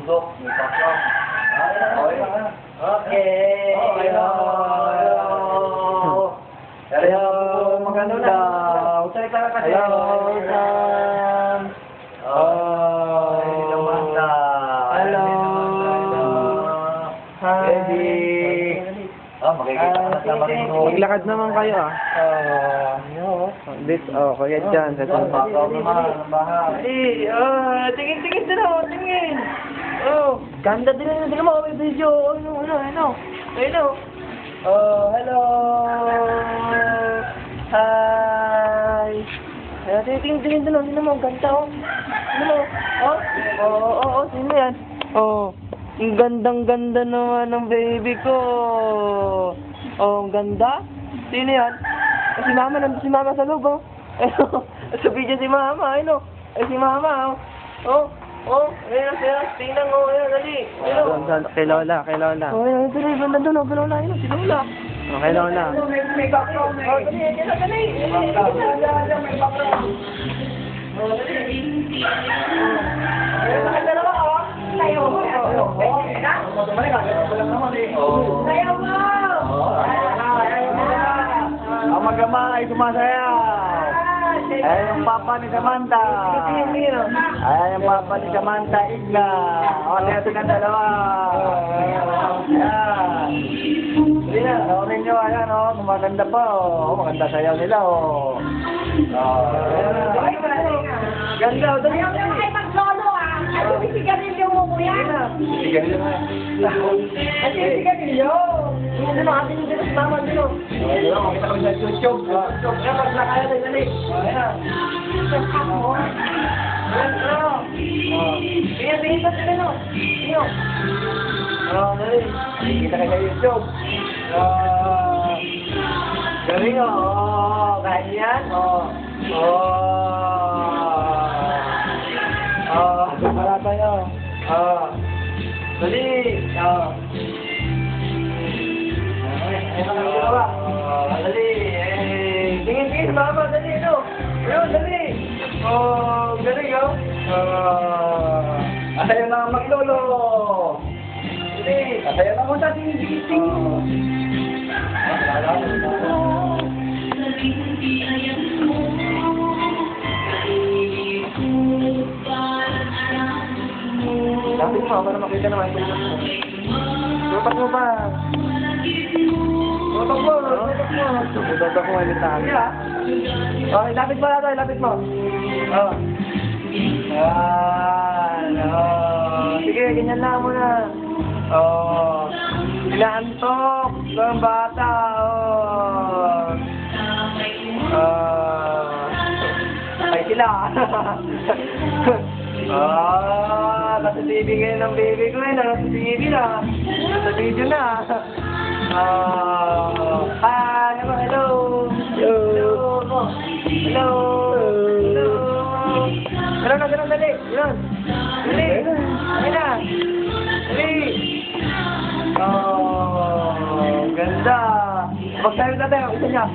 Bundok, may pasang. Okay na. Okay. Hello. Hello. Magano na. Salita ka kasi. Hello, Sam. Hello, Manda. Hello. Hi. Makikita ka na sa mga. Maglakad naman kayo ah. This, kaya dyan. Sa Pakaw naman, bahay. Tingin din ako, tingin. Ganda din na, tingin mo, may video. Ano. Hello. Hi. Tingin din na, tingin mo, ganda oh. Sino yan? Ang gandang-ganda naman ng baby ko. Ang ganda. Sino yan? Si Mama, nandun si Mama sa loob, oh. Sa video si Mama, si Mama, tingnan mo, dali. Kay Lola. Dali, nandun, kay Lola, si Lola. Kay Lola. May background. Dali. Sayaw mo! Ang magama ay sumasayaw. Ayan yung papa ni Samantha. Ayan yung papa ni Samantha, Igna. Ito ng dalawa. Ayan. Ayan, nyo, ayan, maganda pa, maganda sayaw nila, Ganda, dali. Ayaw naman kayo maglolo ah. Ano yung sigarilyo mo, kuya? Sigarilyo na. Ano yung sigarilyo? Hindi na atin yung dinas naman dito. Makita kami sa YouTube. Kaya dali. Tingin pa sila, no? Dali. Kita kayo sa YouTube. Galing, kahit yan, para tayo. Dali. Dali. Tingin, Mama, dali, dali. Galing, Asaya na maglolo. Dali. Asaya na mo sa tingin. Lapit mo, para makita naman ito. Lupat mo ba? Lupat mo. Lupat mo, alitaan. Okay, lapit mo natin, lapit mo. Sige, ganyan lang muna. Inaantok ng bata. Ay sila. Nasa TV ngayon ng baby ko nasa TV na. Nasa video na. Hello. Ganun, dali. Ganda. Pag tayo isa niya.